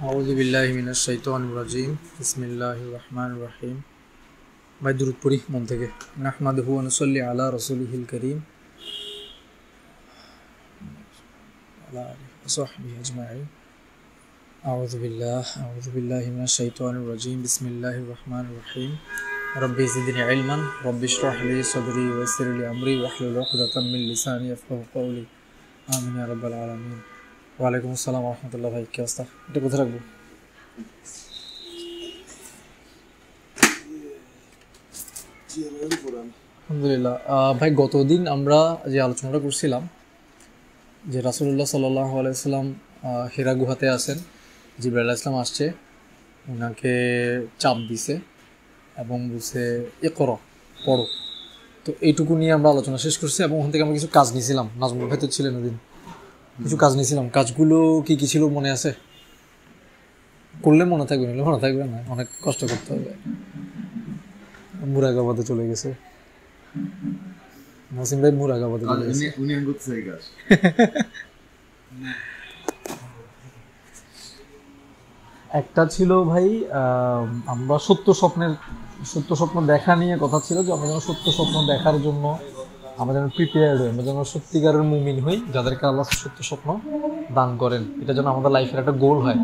আউযু বিল্লাহি মিনাশ শাইতানির রাজিম বিসমিল্লাহির রহমানির রহিম। ভাই দুরূদ পড়ি মন থেকে। নাহমাদুহু ওয়া নুসাল্লি আলা রাসূলিহিল কারীম ওয়া আলা আলিহি ওয়া সাহবিহি আজমাইন। আউযু বিল্লাহি মিনাশ শাইতানির রাজিম বিসমিল্লাহির রহমানির রহিম। রব্বি জিদনি ইলমান রব্বি ইশরাহ লি সাদরি ওয়া ইয়াসসির লি আমরি ওয়াহলুল উকদাতাম মিন লিসানি ইয়াফকাহু কওলি। আমিন ইয়া রাব্বাল আলামিন। ওয়ালাইকুম আসসালাম ওয়া রাহমাতুল্লাহ। ভাই কি অবস্থা? এটা কোথায় রাখবো? আলহামদুলিল্লাহ। ভাই গতদিন আমরা যে আলোচনাটা করছিলাম যে রাসূলুল্লাহ সাল্লাল্লাহু আলাইহি ওয়াসাল্লাম হিরা গুহাতে আছেন, জিবরাইল আলাইহিস সালাম আসছে, ওনাকে চাপ দিছে এবং বলছে ইকরা, পড়ো। তো এইটুকু নিয়ে আমরা আলোচনা শেষ করছি এবং ওখান থেকে আমরা কিছু কাজ নিয়েছিলাম। নাজমুল ভাই তো ছিলেন ওদিন, কিছু কাজ নিয়েছিলাম। কাজগুলো কি কি ছিল মনে আছে? করলে মনে থাকবে, নিলে মনে থাকবে না, অনেক কষ্ট করতে হবে। মুরাগাবাদে চলে গেছে নাসিম ভাই, মুরাগাবাদে চলে গেছে। একটা ছিল ভাই, আমরা সত্য স্বপ্ন দেখা নিয়ে কথা ছিল যে আমরা যেন সত্য স্বপ্ন দেখার জন্য আমরা যেন প্রিপেয়ার্ড হই, আমরা যেন সত্যিকারের মুমিন হই যাদেরকে আল্লাহ সত্য স্বপ্ন দান করেন। এটা যেন আমাদের লাইফের একটা গোল হয়,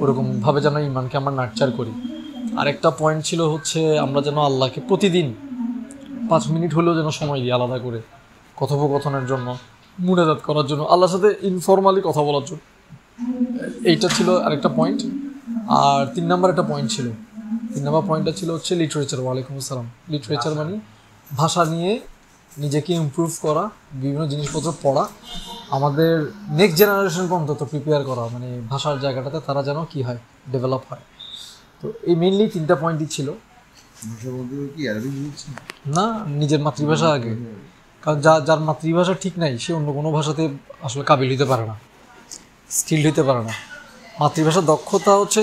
ওরকমভাবে যেন ইমানকে আমরা নার্চার করি। আরেকটা পয়েন্ট ছিল হচ্ছে আমরা যেন আল্লাহকে প্রতিদিন 5 মিনিট হলেও যেন সময় দিই আলাদা করে কথোপকথনের জন্য, মুনাজাত করার জন্য, আল্লাহর সাথে ইনফর্মালি কথা বলার জন্য। এইটা ছিল আরেকটা পয়েন্ট। আর 3 নম্বর একটা পয়েন্ট ছিল, 3 নম্বর পয়েন্টটা ছিল হচ্ছে লিটারেচার। ওয়ালাইকুম আসসালাম। লিটারেচার মানে ভাষা নিয়ে নিজেকে ইমপ্রুভ করা, বিভিন্ন জিনিসপত্র পড়া, আমাদের নেক্সট জেনারেশনকে অন্তত প্রিপেয়ার করা, মানে ভাষার জায়গাটাতে তারা যেন কী হয়, ডেভেলপ হয়। তো এই মেইনলি 3টা পয়েন্টই ছিল। না, নিজের মাতৃভাষা আগে, কারণ যার মাতৃভাষা ঠিক নাই সে অন্য কোনো ভাষাতে আসলে কাবিল হতে পারে না, স্কিল্ড হতে পারে না। মাতৃভাষার দক্ষতা হচ্ছে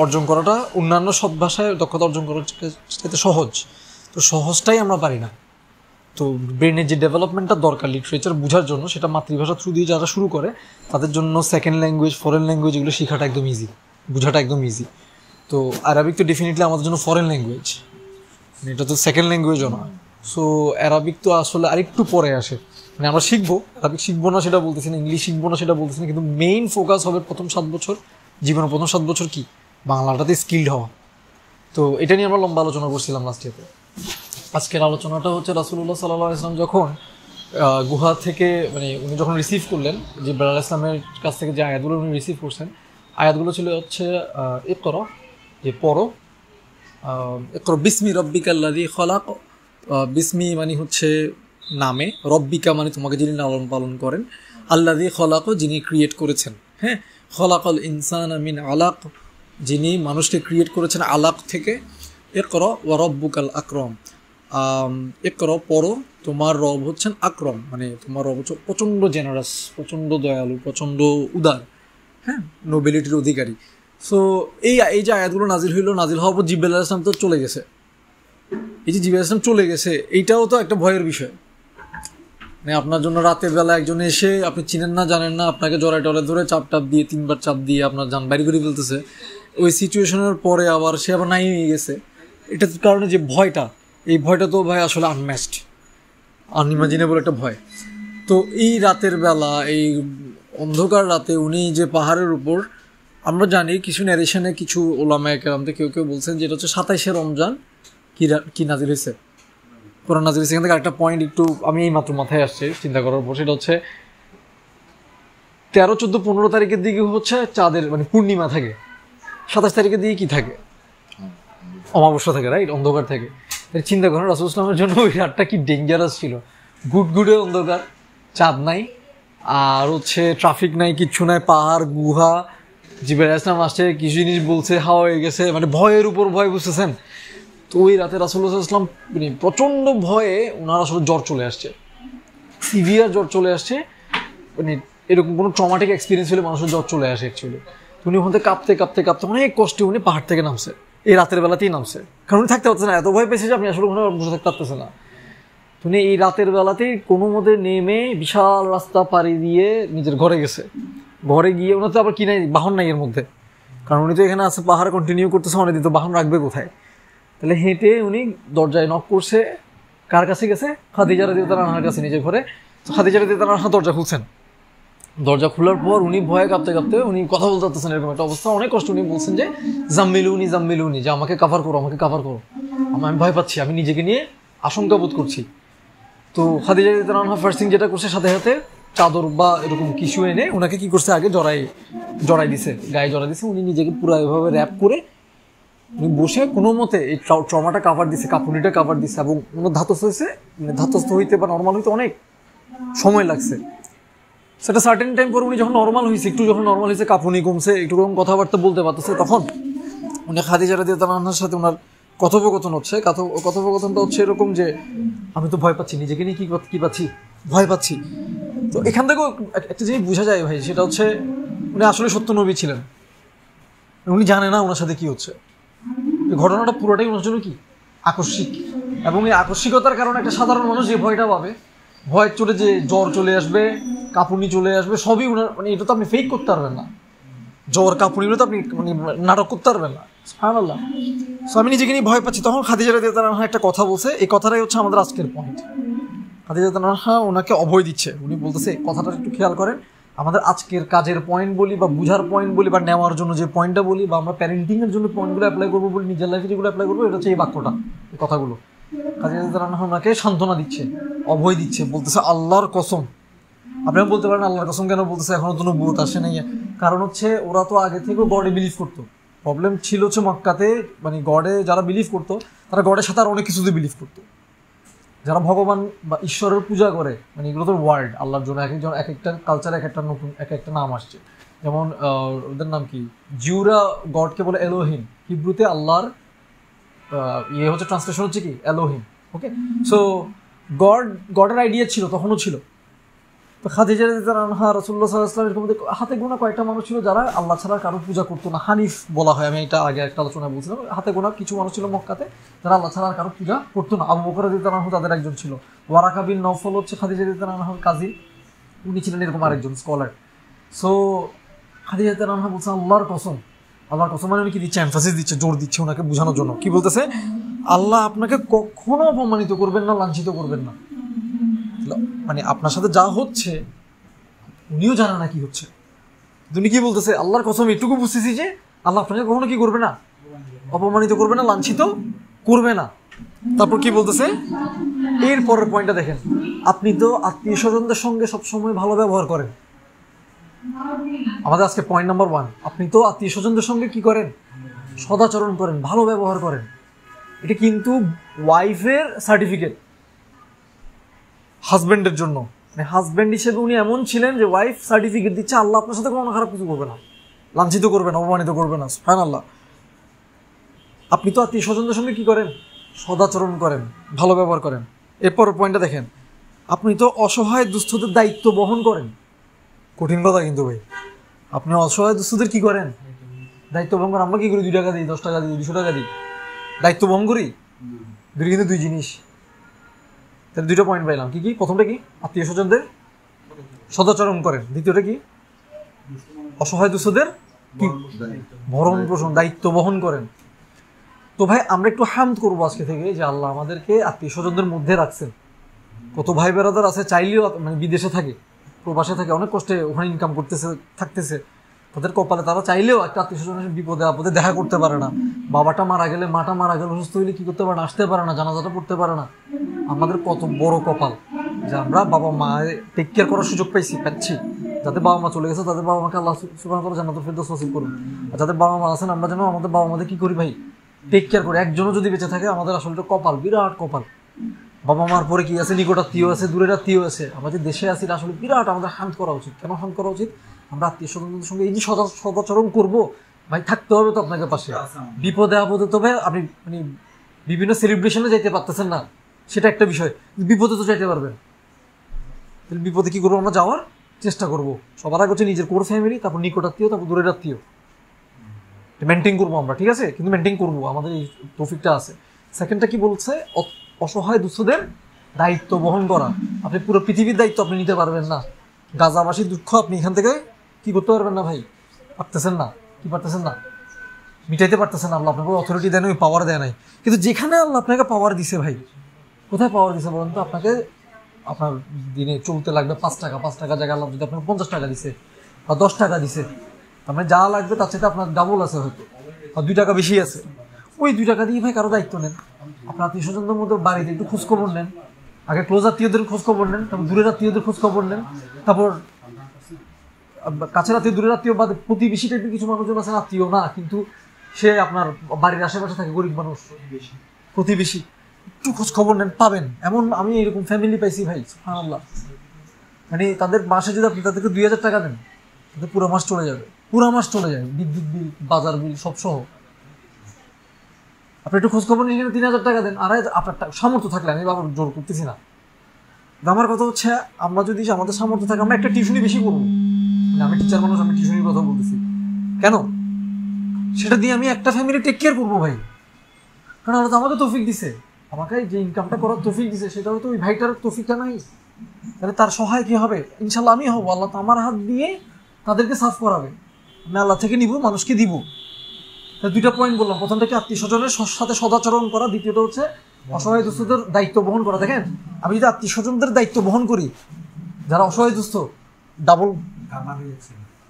অর্জন করাটা অন্যান্য সব ভাষায় দক্ষতা অর্জন করার চাইতে সহজ, তো সহজটাই আমরা পারি না। তো ব্রেনের যে ডেভেলপমেন্টটা দরকার লিটারেচার বোঝার জন্য, সেটা মাতৃভাষা থ্রু দিয়ে যারা শুরু করে তাদের জন্য সেকেন্ড ল্যাঙ্গুয়েজ, ফরেন ল্যাঙ্গুয়েজ এগুলো শেখাটা একদম ইজি, বোঝাটা একদম ইজি। তো আরবিক তো ডেফিনেটলি আমাদের জন্য ফরেন ল্যাঙ্গুয়েজ, এটা তো সেকেন্ড ল্যাঙ্গুয়েজও না। সো অ্যারাবিক তো আসলে আরেকটু পরে আসে, মানে আমরা শিখবো, অ্যারাবিক শিখবো না সেটা বলতেছি না, ইংলিশ শিখবো না সেটা বলতেছি না, কিন্তু মেইন ফোকাস হবে প্রথম 7 বছর, জীবনের প্রথম 7 বছর কি বাংলাটাতে স্কিল্ড হওয়া। তো এটা নিয়ে আমরা লম্বা আলোচনা করছিলাম লাস্ট ইয়াতে। আজকের আলোচনাটা হচ্ছে রাসূলুল্লাহ সাল্লাল্লাহু আলাইহি ওয়াসাল্লাম যখন গুহা থেকে, মানে উনি যখন রিসিভ করলেন জিবরাইল আলাইহিস সালামের কাছ থেকে যে আয়াতগুলো উনি রিসিভ করছেন, আয়াতগুলো ছিল হচ্ছে ইকরা, যে পড়ো, ইকরা বিসমি রব্বিকাল্লাযী খলাক। বিসমি মানে হচ্ছে নামে, রব্বিকা মানে তোমাকে যিনি লালন পালন করেন, আল্লাযী খলাক যিনি ক্রিয়েট করেছেন, হ্যাঁ, খলাকাল ইনসানা মিন আলাক যিনি মানুষকে ক্রিয়েট করেছেন আলাক থেকে। ইকরা ওয়া রব্বুকাল আকরাম, ইকরা পড়ো, তোমার রব হচ্ছেন আকরম, মানে তোমার রব হচ্ছে প্রচণ্ড জেনারাস, প্রচণ্ড দয়ালু, প্রচণ্ড উদার, হ্যাঁ, নোবেলিটির অধিকারী। সো এই যে আয়াতগুলো নাজিল হওয়ার পর জিবরাইল আলাইহিস সালাম তো চলে গেছে। এই যে জিবরাইল আলাইহিস সালাম চলে গেছে, এইটাও তো একটা ভয়ের বিষয়। মানে আপনার জন্য রাতের বেলা একজন এসে, আপনি চিনেন না জানেন না, আপনাকে জড়ায় ধরে চাপ দিয়ে 3বার চাপ দিয়ে আপনার জান বাইরে করে ফেলতেছে। ওই সিচুয়েশনের পরে আবার সে আবার নাই হয়ে গেছে, এটার কারণে যে ভয়টা, এই ভয়টা তো ভাই আসলে আনম্যাচড, আনইমাজিনেবল একটা ভয়। তো এই রাতের বেলা, এই অন্ধকার রাতে উনি যে পাহাড়ের উপর, আমরা জানি কিছু ন্যারেশনে কিছু ওলামায়ে কেরাম থেকে কেউ বলছেন যেটা হচ্ছে 27শে রমজান কি নাজিল হয়েছে, কোরআন নাজিল হয়েছে। এখান থেকে আরেকটা পয়েন্ট একটু আমি এই মাত্র মাথায় আসছে চিন্তা করার পর, সেটা হচ্ছে 13, 14, 15 তারিখের দিকে হচ্ছে চাঁদের মানে পূর্ণিমা থাকে, 27 তারিখের দিকে কি থাকে, অমাবস্যা থাকে, রাইট, অন্ধকার থাকে। চিন্তা করেন রাসূল ইসলামের জন্য ওই রাতটা কি ডেঞ্জারাস ছিল, গুটগুটে অন্ধকার, চাঁদ নাই, আর হচ্ছে ট্রাফিক নাই, কিচ্ছু নাই, পাহাড়, গুহা, জিবরাইল আলাইহিস সালাম আসছে, কিছু জিনিস বলছে, হাওয়া হয়ে গেছে, মানে ভয়ের উপর ভয়, বুঝতেছেন। তো ওই রাতে রাসূলুল্লাহ সাল্লাল্লাহু আলাইহি ওয়াসাল্লাম মানে প্রচণ্ড ভয়ে ওনার আসলে জ্বর চলে আসছে, সিভিয়ার জ্বর চলে আসছে। মানে এরকম কোনো ট্রমাটিক এক্সপিরিয়েন্স হলে মানুষের জ্বর চলে আসে অ্যাকচুয়ালি। উনি ওখান থেকে কাঁপতে অনেক কষ্টে উনি পাহাড় থেকে নামছে, এই রাতের বেলাতেই নামছে, কারণ উনি থাকতে পারছে না, এত ভয় পেয়েছে যে আপনি আসলে ওখানে বসে থাকতে পারতেছে না। উনি এই রাতের বেলাতেই কোনো মতে নেমে বিশাল রাস্তা পাড়ি দিয়ে নিজের ঘরে গেছে। ঘরে গিয়ে ওনার তো আবার কি নাই, বাহন নাই এর মধ্যে, কারণ উনি তো এখানে আছে, পাহাড় কন্টিনিউ করতেছে, অনেকদিন তো বাহন রাখবে কোথায়? তাহলে হেঁটে উনি দরজায় নক করছে, কার কাছে গেছে? খাদিজা রাদিয়াল্লাহু আনহার কাছে, নিজের ঘরে। তো খাদিজা রাদিয়াল্লাহু আনহা দরজা খুলছেন। দরজা খোলার পর উনি ভয়ে কাঁপতে কাঁপতে উনি কথা বলতে পারতেছেন, এরকম একটা অবস্থা, অনেক কষ্ট। উনি বলছেন যে জাম্মিলুনি, যে আমাকে কাভার করো, আমাকে কাভার করো, আমি ভয় পাচ্ছি, আমি নিজেকে নিয়ে আশঙ্কা বোধ করছি। তো খাদিজা রাদিয়াল্লাহু আনহা ফার্স্ট থিং যেটা করছে, সাথে সাথে চাদর বা এরকম কিছু এনে ওনাকে কি করছে, আগে জড়াই দিছে, গায়ে জড়াই দিছে। উনি নিজেকে পুরো এভাবে র্যাপ করে উনি বসে কোনো মতে এই ট্রমাটা কাভার দিছে, কাঁপুনিটা কাভার দিছে, এবং কোনো ধাতস্থ হয়েছে, ধাতস্থ হইতে বা নর্মাল হইতে অনেক সময় লাগছে। সেটা সার্টেন টাইম পরে উনি যখন নর্মাল হয়েছে, যখন নর্মাল হয়েছে, কাঁপুনি কমছে, একটু রকম কথাবার্তা বলতে পারতেছে, তখন উনি খাদিজা রাদিয়াল্লাহু আনহার সাথে ওনার কথোপকথন হচ্ছে। কথোপকথনটা হচ্ছে এরকম যে, আমি তো ভয় পাচ্ছি, নিজেকে নিয়ে কি পাচ্ছি, ভয় পাচ্ছি। তো এখান থেকেও একটা জিনিস বোঝা যায় ভাই, সেটা হচ্ছে উনি আসলে সত্য নবী ছিলেন। উনি জানে না ওনার সাথে কি হচ্ছে। এই ঘটনাটা পুরোটাই ওনার জন্য কি আকস্মিক, এবং এই আকস্মিকতার কারণে একটা সাধারণ মানুষ যে ভয়টা পাবে, ভয় চলে, যে জ্বর চলে আসবে, কাঁপুনি চলে আসবে, সবই ওনার, মানে এটা তো আপনি ফেক করতে পারবেন না। জ্বর কাঁপুনিগুলো তো আপনি মানে নাটক করতে পারবেন না। সুবহানাল্লাহ। সো আমি নিজেকে নিয়ে ভয় পাচ্ছি। তখন খাদিজা রাদিয়াল্লাহু আনহা একটা কথা বলছে, এই কথাটাই হচ্ছে আমাদের আজকের পয়েন্ট। খাদিজা রাদিয়াল্লাহু আনহা ওনাকে অভয় দিচ্ছে। উনি বলতেছে, কথাটা একটু খেয়াল করেন, আমাদের আজকের কাজের পয়েন্ট বলি বা বুঝার পয়েন্ট বলি বা নেওয়ার জন্য যে পয়েন্টটা বলি, বা আমরা প্যারেন্টিং এর জন্য পয়েন্টগুলো অ্যাপ্লাই করবো বলি, নিজের লাইফে যেগুলো অ্যাপ্লাই করবো, এটা হচ্ছে এই বাক্যটা, এই কথাগুলো। খাদিজা রাদিয়াল্লাহু আনহা ওনাকে সান্ত্বনা দিচ্ছে, অভয় দিচ্ছে, বলতেছে আল্লাহর কসম। আপনারা বলতে পারেন আল্লাহর কসম কেন বলতেছে, এখনো তো নবুয়ত আসে নাই? কারণ হচ্ছে ওরা তো আগে থেকেও গডে বিলিভ করতো। প্রবলেম ছিল হচ্ছে মক্কাতে, মানে গডে যারা বিলিভ করতো, তারা গডের সাথে আর অনেক কিছুতে বিলিভ করতো। যারা ভগবান বা ঈশ্বরের পূজা করে, মানে এগুলো তো ওয়ার্ড, আল্লাহর জন্য এক একজন এক একটা কালচারে এক একটা নতুন এক একটা নাম আসছে। যেমন ওদের নাম কি, জিউরা গডকে বলে এলোহিম, হিব্রুতে আল্লাহর হচ্ছে ট্রান্সলেশন হচ্ছে কি এলোহিম। ওকে, সো গডের আইডিয়া ছিল, তখনও ছিল। তো খাদিজা রাদিয়াল্লাহু আনহা, রাসূলুল্লাহ সাল্লাল্লাহু আলাইহি ওয়াসাল্লাম, এরকম হাতে গোনা কয়েকটা মানুষ ছিল যারা আল্লাহ ছাড়া কারো পূজা করতো না। হানিফ বলা হয়, আমি এটা আগে একটা আলোচনায় বলছিলাম। হাতে গোনা কিছু মানুষ ছিল মক্কাতে যারা আল্লাহ ছাড়া কারো পূজা করতো না। আবু বকর রাদিয়াল্লাহু আনহু তাদের একজন ছিল। ওয়ারাকা বিন নওফল হচ্ছে খাদিজা রাদিয়াল্লাহু আনহার কাজী, উনি ছিলেন এরকম আরেকজন স্কলার। সো খাদিজা রাদিয়াল্লাহু আনহা বলছে আল্লাহর কসম, আল্লাহর কসম, মানে উনি কি দিচ্ছে, এমফাসিস দিচ্ছে, জোর দিচ্ছে ওনাকে বোঝানোর জন্য। কি বলতেছে? আল্লাহ আপনাকে কখনো অপমানিত করবেন না, লাঞ্ছিত করবেন না। মানে আপনার সাথে যা হচ্ছে উনিও জানে না কি হচ্ছে। তুমি কি বলতেছে? আল্লাহর কসম, এটুকু বুঝতেছি যে আল্লাহ আপনাকে কখনো কি করবে না, অপমানিত করবে না, লাঞ্ছিত করবে না। তারপর কি বলতেছে এর পরের পয়েন্টটা দেখেন, আপনি তো আত্মীয় স্বজনদের সঙ্গে সবসময় ভালো ব্যবহার করেন। আমাদের আজকে পয়েন্ট নাম্বার 1, আপনি তো আত্মীয় স্বজনদের সঙ্গে কি করেন, সদাচরণ করেন, ভালো ব্যবহার করেন। এটা কিন্তু ওয়াইফের সার্টিফিকেট হাজব্যান্ডের জন্য। মানে হাজব্যান্ড হিসেবে উনি এমন ছিলেন যে ওয়াইফ সার্টিফিকেট দিচ্ছে আল্লাহ আপনার সাথে কোনো খারাপ কিছু করবে না, লাঞ্ছিত করবে না, অপমানিত করবে না। সুবহানাল্লাহ। আপনি তো আত্মীয় স্বজনদের সঙ্গে কি করেন, সদাচরণ করেন, ভালো ব্যবহার করেন। এরপর পয়েন্টটা দেখেন, আপনি তো অসহায় দুস্থদের দায়িত্ব বহন করেন। কঠিন কথা কিন্তু ভাই, আপনি অসহায় দুস্থদের কি করেন, দায়িত্ব বহন করেন। আমরা কি করি, 2 টাকা দিই, 10 টাকা দিই, 200 টাকা দিই, দায়িত্ব বহন করি। দুটো কিন্তু দুই জিনিস। তাহলে 2টা পয়েন্ট পাইলাম। কি কি? প্রথমটা কি, আত্মীয় স্বজনদের সদাচরণ করেন। দ্বিতীয়টা কি, অসহায় দুস্থদের কি ভরণ পোষণ, দায়িত্ব বহন করেন। তো ভাই আমরা একটু হামদ করবো আজকে থেকে যে আল্লাহ আমাদেরকে আত্মীয় স্বজনদের মধ্যে রাখছেন। কত ভাই বেরাদার আছে চাইলেও, মানে বিদেশে থাকে, প্রবাসে থাকে, অনেক কষ্টে ওখানে ইনকাম করতেছে, থাকতেছে, তাদের কপালে তারা চাইলেও একটা আত্মীয় স্বজনের বিপদে আপদে দেখা করতে পারে না। বাবাটা মারা গেলে, মাটা মারা গেলে, অসুস্থ হইলে কি করতে পারে না, আসতে পারে না, জানাজাটা পড়তে পারে না। আমাদের কত বড় কপাল যে আমরা বাবা মা টেক কেয়ার করার সুযোগ পাচ্ছি। যাদের বাবা মা চলে গেছে তাদের বাবা মাকে আল্লাহ সুবহানাহু ওয়া তাআলা জান্নাতুল ফেরদৌস নসিব করুন। আর যাদের বাবা মা আছেন, আমরা যেন আমাদের বাবা মাদের কি করি ভাই, টেক কেয়ার করি। একজনও যদি বেঁচে থাকে আমাদের আসলে কপাল, বিরাট কপাল। বাবা মার পরে কি আছে, নিকট আত্মীয় আছে, দূরের আত্মীয় আছে। আমরা যে দেশে আছি আসলে বিরাট, আমাদের হামদ করা উচিত। কেন হামদ করা উচিত? আমরা আত্মীয় স্বজনদের সঙ্গে এই যে সদাচরণ করবো, ভাই থাকতে হবে তো আপনাকে পাশে। বিপদে আপদে তো ভাই আপনি মানে বিভিন্ন সেলিব্রেশনে যাইতে পারতেছেন না, সেটা একটা বিষয়, বিপদে তো যাইতে পারবেন। তাহলে বিপদে কি করবো, আমরা যাওয়ার চেষ্টা করবো। সবার আগে হচ্ছে নিজের কোর ফ্যামিলি, তারপর নিকট আত্মীয়, তারপর দূরের আত্মীয় মেনটেন করবো আমরা, ঠিক আছে? কিন্তু মেনটেন করবো, আমাদের এই তৌফিকটা আছে। সেকেন্ডটা কি বলছে, অসহায় দুস্থদের দায়িত্ব বহন করা। আপনি পুরো পৃথিবীর দায়িত্ব আপনি নিতে পারবেন না। গাজাবাসীর দুঃখ আপনি এখান থেকে কি করতে পারবেন না ভাই, পারতেছেন না। কি পারতেছেন না? মিটাইতে পারতেছেন, আল্লাহ আপনাকে অথরিটি দেয় না, ওই পাওয়ার দেয় নাই। কিন্তু যেখানে আল্লাহ আপনাকে পাওয়ার দিছে ভাই, কোথায় পাওয়ার দিছে বলুন তো? আপনাকে আপনার দিনে চলতে লাগবে 5 টাকা, 5 টাকা জায়গায় আল্লাহ যদি আপনাকে 50 টাকা দিছে বা 10 টাকা দিছে, মানে যা লাগবে তার সাথে আপনার ডাবল আছে হয়তো, আর 2 টাকা বেশি আছে। ওই 2 টাকা দিয়ে ভাই কারো দায়িত্ব নেন। আপনার আত্মীয় স্বজনদের মধ্যে বাড়িতে একটু খোঁজখবর নেন, আগে ক্লোজ আত্মীয়দের খোঁজখবর নেন, তারপর দূরের আত্মীয়দের খোঁজখবর নেন, তারপর কাছের আত্মীয়, দূরের আত্মীয় বাদে প্রতিবেশী টাইপের কিছু মানুষজন আছে, আত্মীয় না কিন্তু সে আপনার বাড়ির আশেপাশে থাকে, গরিব মানুষ, প্রতিবেশী, একটু খোঁজ খবর নেন, পাবেন। এমন আমি এরকম ফ্যামিলি পাইছি ভাই, সুবহানাল্লাহ। মানে তাদের মাসে যদি আপনি তাদেরকে 2000 টাকা দেন, তাদের পুরো মাস চলে যাবে, পুরো মাস চলে যাবে, বিদ্যুৎ বিল, বাজার বিল সব সহ। আপনি একটু খোঁজ খবর নিয়ে 3000 টাকা দেন, আর আপনার সামর্থ্য থাকলে, আমি বাবার জোর করতেছি না, আমার কথা হচ্ছে আমরা যদি আমাদের সামর্থ্য থাকে আমরা একটা টিউশনি বেশি করবো। আমি টিচার মানুষ, আমি টিউশনির কথা বলতেছি কেন, সেটা দিয়ে আমি একটা ফ্যামিলি টেক কেয়ার করবো ভাই। কারণ আল্লাহ তো আমাকে তৌফিক দিছে, আমাকে যে ইনকামটা করার তৌফিক দিছে, সেটা হয়তো ওই ভাইটার তৌফিকটা নাই, তাহলে তার সহায় কি হবে? ইনশাল্লাহ আমি হবো। আল্লাহ তো আমার হাত দিয়ে তাদেরকে সাফ করাবে, আমি আল্লাহ থেকে নিব, মানুষকে দিব। তাই 2টা পয়েন্ট বললাম, প্রথমটা কি আত্মীয় স্বজনের সাথে সদাচরণ করা, দ্বিতীয়টা হচ্ছে অসহায় দুস্থদের দায়িত্ব বহন করা। দেখেন আমি যদি আত্মীয় স্বজনদের দায়িত্ব বহন করি, যারা অসহায় দুস্থ, ডাবল,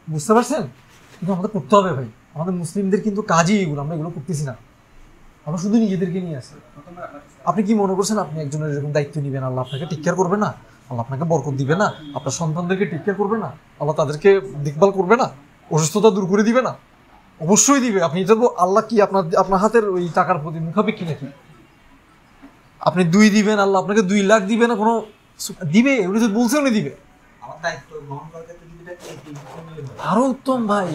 বুঝতে পারছেন? কিন্তু আমাদের করতে হবে ভাই, আমাদের মুসলিমদের কিন্তু কাজই এগুলো, আমরা এগুলো করতেছি না, আমরা শুধু নিজেদেরকে নিয়ে আসি। আপনি কি মনে করছেন আপনি একজনের এরকম দায়িত্ব নিবেন, আল্লাহ আপনাকে টেক কেয়ার করবে না? আল্লাহ আপনাকে বরকত দিবে না? আপনার সন্তানদেরকে টেক কেয়ার করবে না? আল্লাহ তাদেরকে দেখভাল করবে না? অসুস্থতা দূর করে দিবে না? অবশ্যই দিবে। আপনি এটা আল্লাহ কি আপনার হাতের ওই টাকার প্রতি মুখাপেক্ষী নাকি? আপনি 2 দিবেন, আল্লাহ আপনাকে 2 লাখ দিবে না? কোনো দিবে, উনি তো বলছে উনি দিবে। আরো উত্তম ভাই,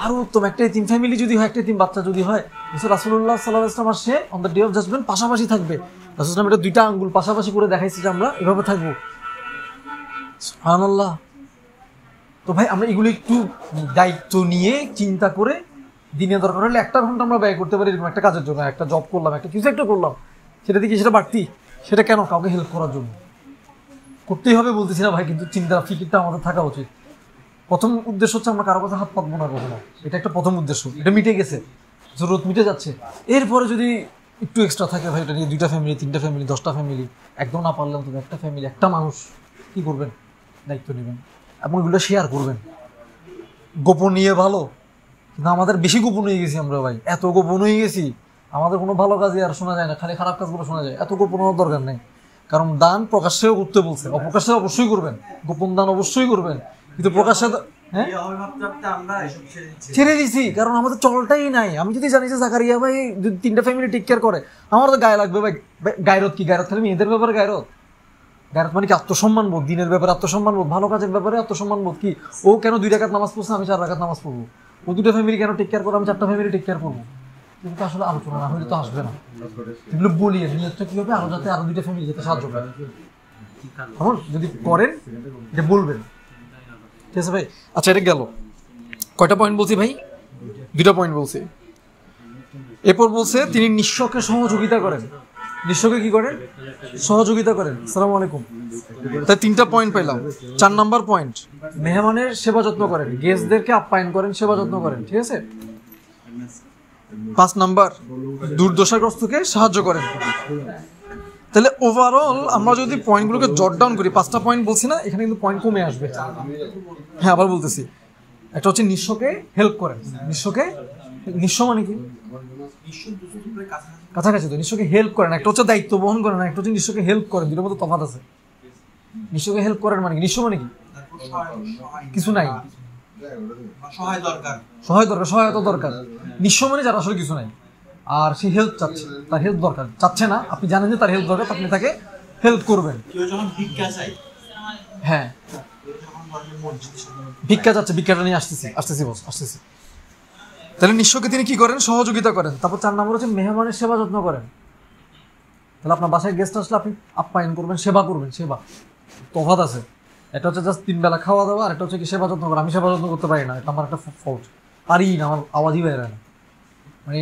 আরো উত্তম। একটা এতিম ফ্যামিলি যদি হয়, একটা এতিম বাচ্চা যদি হয়, রাসূলুল্লাহ সাল্লাল্লাহু আলাইহি ওয়াসাল্লাম আসে on the day of judgement পাশাপাশি থাকবে। রাসূলুল্লাহ এটা 2টা আঙ্গুল পাশাপাশি করে দেখাইছে যে আমরা এভাবে থাকবো। সুবহানাল্লাহ। তো ভাই আমরা এগুলো একটু দায়িত্ব নিয়ে চিন্তা করে দিনে দরকার হলে 1 ঘন্টা আমরা ব্যয় করতে পারি এরকম একটা কাজের জন্য। একটা জব করলাম, একটা কিছু একটা করলাম, সেটা দিকে সেটা বাড়তি, সেটা কেন? কাউকে হেল্প করার জন্য করতেই হবে বলতেছি না ভাই, কিন্তু চিন্তা ফিকিরটা আমাদের থাকা উচিত। প্রথম উদ্দেশ্য হচ্ছে আমরা কারো কথা হাত পাতবো না কখনো, এটা একটা প্রথম উদ্দেশ্য, এটা মিটে গেছে, জরুরত মিটে যাচ্ছে। এরপরে যদি একটু এক্সট্রা থাকে ভাই, এটা নিয়ে 2টা ফ্যামিলি, 3টা ফ্যামিলি, 10টা ফ্যামিলি, একদম না পারলাম তো একটা ফ্যামিলি, একটা মানুষ কি করবেন, দায়িত্ব নেবেন এবং এগুলো শেয়ার করবেন। গোপন নিয়ে ভালো, কিন্তু আমাদের বেশি গোপন হয়ে গেছি আমরা ভাই, এত গোপন হয়ে গেছি, আমাদের কোনো ভালো কাজই আর শোনা যায় না, খালি খারাপ কাজগুলো শোনা যায়। এত গোপন হওয়ার দরকার নেই, কারণ দান প্রকাশ্যেও করতে বলছে, অপ্রকাশ্যে অবশ্যই করবেন, গোপন দান অবশ্যই করবেন, কিন্তু প্রকাশ্যে ছেড়ে দিছি, কারণ আমাদের চলটাই নাই। আমি যদি জানি যে জাকারিয়া ভাই যদি 3টা ফ্যামিলি টেক কেয়ার করে, আমার তো গায়ে লাগবে ভাই। গায়রত কি? গায়রত খালি মেয়েদের ব্যাপারে গায়রত? গায়রত মানে কি? আত্মসম্মান বোধ, দিনের ব্যাপারে আত্মসম্মান বোধ, ভালো কাজের ব্যাপারে আত্মসম্মান বোধ। কি ও কেন 2 রাকাত নামাজ পড়ছে, আমি 4 রাকাত নামাজ পড়বো? ও 2টা ফ্যামিলি কেন টেক কেয়ার করে, আমি 4টা ফ্যামিলি টেক কেয়ার করবো? কিন্তু আসলে আলোচনা না হলে তো আসবে না। এগুলো বলিয়ে নিয়তটা কি হবে, আরো যাতে আরো 2টা ফ্যামিলি যেতে সাহায্য করে। এখন যদি করেন এটা বলবেন, ঠিক আছে ভাই? আচ্ছা, এটা গেল কয়টা পয়েন্ট বলছি ভাই? 2টা পয়েন্ট বলছি। এরপর বলছে তিনি নিঃস্বকে সহযোগিতা করেন। নিঃস্বকে কি করেন? সহযোগিতা করেন। আসসালামু আলাইকুম। তাই 3টা পয়েন্ট পেলাম। 4 নাম্বার পয়েন্ট, মেহমানের সেবা যত্ন করেন, গেস্টদেরকে আপ্যায়ন করেন, সেবা যত্ন করেন, ঠিক আছে? 5 নাম্বার, দুর্দশাগ্রস্তকে সাহায্য করেন। তাহলে ওভারঅল আমরা যদি পয়েন্টগুলোকে জট ডাউন করি, 5টা পয়েন্ট বলছি না, এখানে কিন্তু পয়েন্ট কমে আসবে। হ্যাঁ, আবার বলতেছি, একটা হচ্ছে নিঃস্বকে হেল্প করেন। নিঃস্ব মানে কি? কাছাকাছি তো। নিঃস্বকে হেল্প করেন, একটা হচ্ছে দায়িত্ব বহন করেন, একটা হচ্ছে নিঃস্বকে হেল্প করেন, 2টার মধ্যে তফাৎ আছে। নিঃস্বকে হেল্প করেন মানে কি? নিঃস্ব মানে কি? কিছু নাই, সহায়তা দরকার। নিঃস্ব মানে যারা আসলে কিছু নাই, আর সে হেল্প চাচ্ছে, তার হেল্প দরকার, চাচ্ছে না, আপনি জানেন যে তার হেল্প দরকার, আপনি তাকে হেল্প করবেন। হ্যাঁ, ভিক্ষা চাচ্ছে, ভিক্ষাটা নিয়ে আসতেছি বস, আসতেছি। তাহলে নিঃস্বকে তিনি কি করেন? সহযোগিতা করেন। তারপর 4 নম্বর হচ্ছে মেহমানের সেবা যত্ন করেন। তাহলে আপনার বাসায় গেস্ট আসলে আপনি আপ্যায়ন করবেন, সেবা করবেন। সেবা তফাৎ আছে, এটা হচ্ছে জাস্ট 3 বেলা খাওয়া দাওয়া, আর এটা হচ্ছে কি সেবা যত্ন করা। আমি সেবা যত্ন করতে পারি না, এটা আমার একটা ফল্ট, পারি না, আমার আওয়াজই বের হয় না। মানে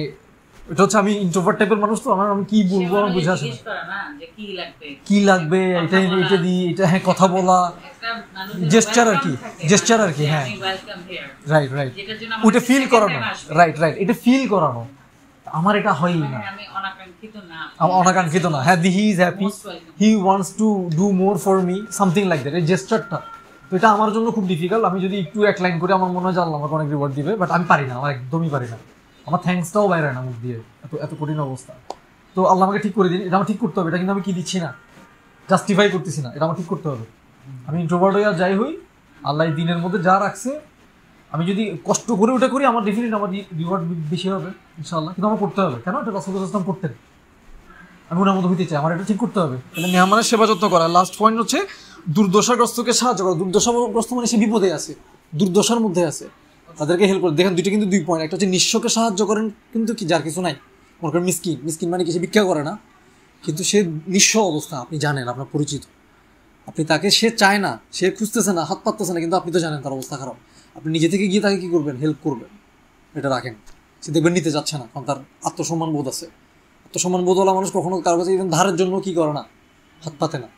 এটা হচ্ছে আমি ইন্ট্রোভার্ট টাইপের মানুষ, তো আমি কি বলবো আমার বুঝে আসে না, কি লাগবে এটা দিই, এটা হ্যাঁ কথা বলা, জেস্টার আর কি হ্যাঁ, রাইট ওটা ফিল করানো, রাইট এটা ফিল করানো। আমার এটা হয়ই না, অনাকাঙ্ক্ষিত না, হ্যাঁ he is happy, he wants to do more for me, something like that, এই জেস্টারটা। তো এটা আমার জন্য খুব ডিফিকাল্ট। আমি যদি একটু এক লাইন করে আমার মনে হয় যে আল্লাহ আমাকে অনেক রিওয়ার্ড দিবে, বাট আমি পারি না, আমার একদমই পারি না, আমার থ্যাঙ্কসটাও বাইরে না মুখ দিয়ে, এত কঠিন অবস্থা। তো আল্লাহ আমাকে ঠিক করে দিন, এটা আমার ঠিক করতে হবে, এটা কিন্তু আমি কি দিচ্ছি না, জাস্টিফাই করতেছি না, এটা আমার ঠিক করতে হবে। আমি ইন্ট্রোভার্ট হয়ে যাই হই, আল্লাহ দিনের মধ্যে যা রাখছে, আমি যদি কষ্ট করে ওটা করি, আমার ডেফিনেটলি আমার রিওয়ার্ড বেশি হবে ইনশাআল্লাহ। কিন্তু আমার করতে হবে, কেন এটা রাসূলুল্লাহ সাল্লাল্লাহু আলাইহি ওয়াসাল্লাম করতেন, আমি ওনার মতো হইতে চাই, আমার এটা ঠিক করতে হবে। তাহলে মেহমানের সেবা যত্ন করা। লাস্ট পয়েন্ট হচ্ছে দুর্দশাগ্রস্তকে সাহায্য করা। দুর্দশাগ্রস্ত মানে সে বিপদে আছে, দুর্দশার মধ্যে আছে, তাদেরকে হেল্প করে। দেখেন দুইটা কিন্তু 2 পয়েন্ট, একটা হচ্ছে নিঃস্বকে সাহায্য করেন, কিন্তু কি যার কিছু নাই, মনে করেন মিসকিন মানে কি সে ভিক্ষা করে না, কিন্তু সে নিঃস্ব অবস্থা, আপনি জানেন, আপনার পরিচিত, আপনি তাকে, সে চায় না, সে খুঁজতেছে না, হাত পাততেছে না, কিন্তু আপনি তো জানেন তার অবস্থা খারাপ, আপনি নিজে থেকে গিয়ে তাকে কি করবেন, হেল্প করবেন, এটা রাখেন। সে দেখবেন নিতে যাচ্ছে না, কারণ তার আত্মসম্মান বোধ আছে। আত্মসম্মান বোধওয়ালা মানুষ কখনো কারো কাছে ইভেন ধারের জন্য কি করে না, হাত পাতে না।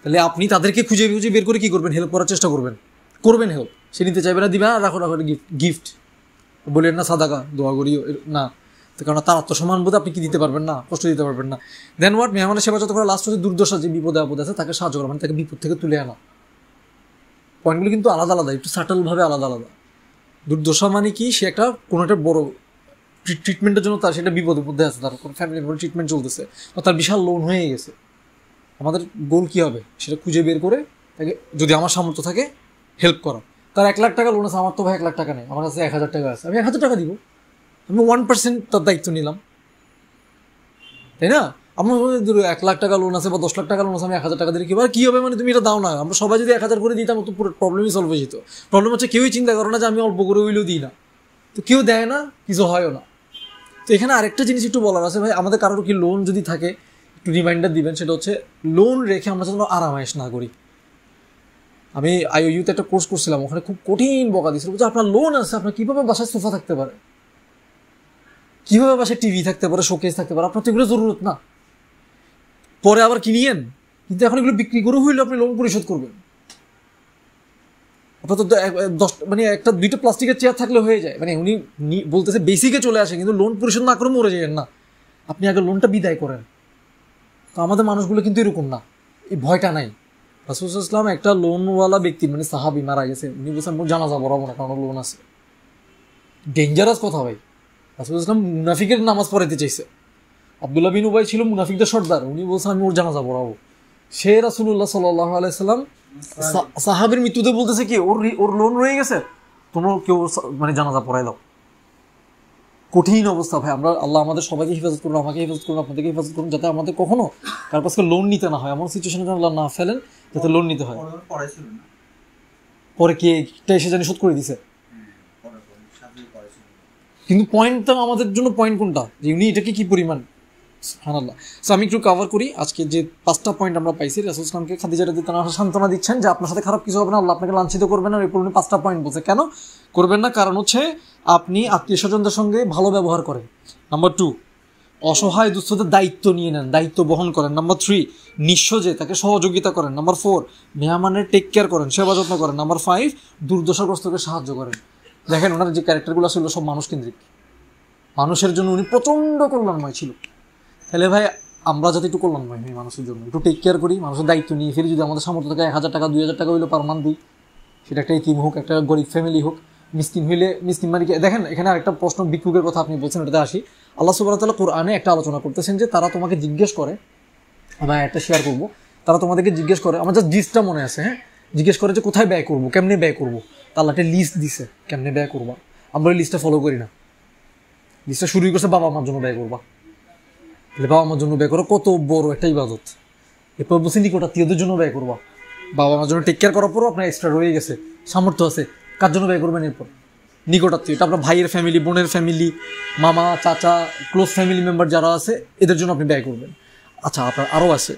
তাহলে আপনি তাদেরকে খুঁজে বের করে কি করবেন, হেল্প করার চেষ্টা করবেন হেল্প। সে নিতে চাইবে না, দিবে না, রাখো গিফট বলেন না, সাদাকা দোয়া করিও না, তো কারণ তার আত্মসম্মান বোধ আপনি কি দিতে পারবেন না, কষ্ট দিতে পারবেন না। দেন হোয়াট, মেহমানের সেবা যত করা। লাস্ট হচ্ছে দুর্দশা, যে বিপদে আপদ আছে তাকে সাহায্য করা, মানে তাকে বিপদ থেকে তুলে আনা। পয়েন্টগুলো কিন্তু আলাদা, একটু সাটলভাবে আলাদা। দুর্দশা মানে কি, সে একটা কোনো একটা বড় ট্রিটমেন্টের জন্য তার সেটা বিপদের মধ্যে আছে, তার কোনো ফ্যামিলির বড় ট্রিটমেন্ট চলতেছে, বা তার বিশাল লোন হয়ে গেছে। আমাদের গোল কী হবে, সেটা খুঁজে বের করে তাকে, যদি আমার সামর্থ্য থাকে, হেল্প করা। তার 1 লাখ টাকা লোন আছে, আমার তো ভাই 1 লাখ টাকা নেই, আমার কাছে 1000 টাকা আছে, আমি 1000 টাকা দিব, আমি 1% তার দায়িত্ব নিলাম, তাই না? আমার 1 লাখ টাকা লোন আছে বা 10 লাখ টাকা লোন আছে, আমি 1000 টাকা দিলে কী হবে, মানে তুমি এটা দাও না, আমরা সবাই যদি 1000 করে দিতাম তো পুরো প্রবলেমই সলভ হয়ে যেত। প্রবলেম হচ্ছে কেউই চিন্তা করো না যে আমি অল্প করে হইলেও দিই না, তো কেউ দেয় না, কিছু হয়ও না। তো এখানে আরেকটা জিনিস একটু বলার আছে ভাই, আমাদের কারোর কি লোন যদি থাকে একটু রিমাইন্ডার দিবেন, সেটা হচ্ছে লোন রেখে আমরা যেন আরামায়েশ না করি। আমি IOU-তে একটা কোর্স করছিলাম, ওখানে খুব কঠিন বকা দিয়েছিল, বলছে আপনার লোন আছে, আপনার কীভাবে বাসায় সোফা থাকতে পারে, কীভাবে বাসায় টিভি থাকতে পারে, শোকেস থাকতে পারে, আপনার তো এগুলো জরুরত না, পরে আবার কিনিয়েন, কিন্তু এখন এগুলো বিক্রি করে হইলে আপনি লোন পরিশোধ করবেন। আপনার তো 10 মানে 1-2টা প্লাস্টিকের চেয়ার থাকলে হয়ে যায়, মানে উনি বলতেছে বেসিকে চলে আসে, কিন্তু লোন পরিশোধ না করে মরে যাবেন না, আপনি আগে লোনটা বিদায় করেন। তো আমাদের মানুষগুলো কিন্তু এরকম না, এই ভয়টা নাই। রাসূল সাল্লাল্লাহু আলাইহি ওয়াসাল্লাম একটা লোনওয়ালা ব্যক্তি, মানে সাহাবী মারা গেছে, উনি বলছেন মোর জানাজা পড়াবো না, কারণ লোন আছে। ডেঞ্জারাস কথা ভাই। রাসূল সাল্লাল্লাহু আলাইহি ওয়াসাল্লাম মুনাফিকের নামাজ পড়াইতে চাইছে, আব্দুল্লাহ বিন উবাই ছিল মুনাফিকদের সর্দার, উনি বলছেন আমি ওর জানাজা পড়াবো। সে রাসূলুল্লাহ সাল্লাল্লাহু আলাইহি সাল্লাম সাহাবীর মৃত্যুতে বলতেছে কি, ওর লোন রয়ে গেছে, তোমরা কেউ মানে জানাজা পড়াই দাও। কঠিন অবস্থা ভাই। আমরা, আল্লাহ আমাদের সবাইকে হেফাজত করুন, আমাকে হেফাজত করুন, আপনাদেরকে হেফাজত করুন, যাতে আমাদের কখনো কার কাছে লোন নিতে না হয়, এমন সিচুয়েশনে আল্লাহ না ফেলেন যাতে লোন নিতে হয়। পরে কে এসে জানি শোধ করে দিছে, কিন্তু পয়েন্ট তো আমাদের জন্য পয়েন্ট কোনটা, যে উনি এটাকে কি পরিমাণ, সুবহানাল্লাহ। সো আমি একটু কভার করি আজকে যে 5টা পয়েন্ট আমরা পাইছি। রাসূল সাল্লাল্লাহু আলাইহি ওয়াসাল্লামকে খাদিজা রাদিয়াল্লাহু আনহা সান্ত্বনা দিচ্ছেন যে আপনার সাথে খারাপ কিছু হবে না, আল্লাহ আপনাকে লাঞ্ছিত করবেন না, এরপর উনি 5টা পয়েন্ট বলছে কেন করবেন না। কারণ হচ্ছে আপনি আত্মীয় স্বজনদের সঙ্গে ভালো ব্যবহার করেন। নাম্বার 2, অসহায় দুস্থদের দায়িত্ব নিয়ে নেন, দায়িত্ব বহন করেন। নাম্বার 3, নিঃস্ব যে তাকে সহযোগিতা করেন। নাম্বার 4, মেহমানের টেক কেয়ার করেন, সেবা যত্ন করেন। নাম্বার 5, দুর্দশাগ্রস্তকে সাহায্য করেন। দেখেন ওনার যে ক্যারেক্টারগুলো ছিল সব মানুষ কেন্দ্রিক, মানুষের জন্য উনি প্রচণ্ড কল্যাণময় ছিল। তাহলে ভাই আমরা যাতে একটু কল্যাণময় হই, মানুষের জন্য একটু টেক কেয়ার করি, মানুষের দায়িত্ব নিয়ে ফেরি, যদি আমাদের সামর্থ্য থাকে 1000 টাকা 2000 টাকা হইলেও পার মান্থ দিই, সেটা একটা ইতিম হোক, একটা গরিব ফ্যামিলি হোক, মিসকিন হইলে মিসকিন মানে কি। দেখেন এখানে আরেকটা প্রশ্ন, ভিক্ষুকের কথা আপনি বলছেন, এটাতে আসি। আল্লাহ সুবহানাহু ওয়া তাআলা কোরআনে একটা আলোচনা করতেছেন যে তারা তোমাকে জিজ্ঞেস করে, আমরা একটা শেয়ার করবো, তারা তোমাদেরকে জিজ্ঞেস করে, আমার জাস্ট জিনিসটা মনে আছে, হ্যাঁ, জিজ্ঞেস করে যে কোথায় ব্যয় করবো, কেমনে ব্যয় করবো। তা আল্লাহ একটা লিস্ট দিছে কেমনে ব্যয় করবা, আমরা ওই লিস্টটা ফলো করি না। লিস্টটা শুরুই করছে বাবা মার জন্য ব্যয় করবা, তাহলে বাবা মার জন্য ব্যয় করো, কত বড় একটা ইবাদত। এরপর বলছি নিকটাত্মীয়দের জন্য ব্যয় করবা, বাবা মার জন্য টেক কেয়ার করার পরও আপনার এক্সট্রা রয়ে গেছে, সামর্থ্য আছে, কার জন্য ব্যয় করবেন এরপর, নিকটাত্মীয়, এটা আপনার ভাইয়ের ফ্যামিলি, বোনের ফ্যামিলি, মামা চাচা, ক্লোজ ফ্যামিলি মেম্বার যারা আছে এদের জন্য আপনি ব্যয় করবেন। আচ্ছা আপনার আরও আছে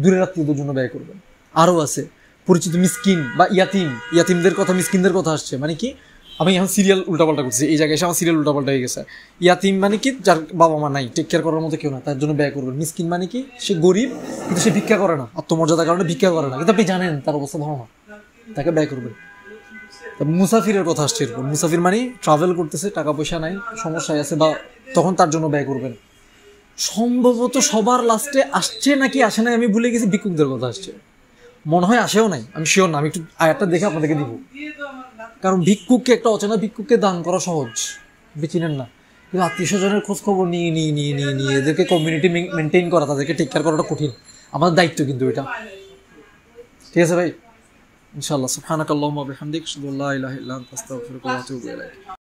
দূরের আত্মীয়দের জন্য ব্যয় করবেন, আরও আছে পরিচিত মিসকিন বা ইয়াতিমদের কথা, মিসকিনদের কথা আসছে, মানে কি আমি এখন সিরিয়াল উল্টাপাল্টা করছি, এই জায়গায় এসে আমার সিরিয়াল উল্টাপাল্টা হয়ে গেছে। ইয়াতিম মানে কি, যার বাবা মা নাই, টেক কেয়ার করার মতো কেউ না, তার জন্য ব্যয় করবেন। মিসকিন মানে কি, সে গরিব কিন্তু সে ভিক্ষা করে না, আত্মমর্যাদার কারণে ভিক্ষা করে না, কিন্তু আপনি জানেন তার অবস্থা ভালো না, তাকে ব্যয় করবেন। মুসাফিরের কথা আসছে এরপর। মুসাফির মানে ট্রাভেল করতেছে, টাকা পয়সা নাই, সমস্যায় আছে, বা তখন তার জন্য ব্যয় করবেন। সম্ভবত সবার লাস্টে আসছে নাকি আসে নাই আমি ভুলে গেছি, ভিক্ষুকদের কথা আসছে, মনে হয় আসেও নাই, আমি শিওর না, আমি একটু আয়াতটা দেখে আপনাদেরকে দিব। কারণ ভিক্ষুককে, একটা অচেনা ভিক্ষুককে দান করা সহজ, চিনেন না, কিন্তু আত্মীয় স্বজনের খোঁজ খবর নিয়ে নিয়ে নিয়ে নিয়ে নিয়ে এদেরকে কমিউনিটি মেনটেন করা, তাদেরকে টেক কেয়ার করাটা কঠিন, আমাদের দায়িত্ব কিন্তু এটা। ঠিক আছে ভাই, ইনশাআল্লাহ। সুবহানাকাল্লাহুম্মা ওয়া বিহামদিক, আশহাদু আল্লা ইলাহা ইল্লা আনতা, আস্তাগফিরুকা ওয়া আতুবু ইলাইক।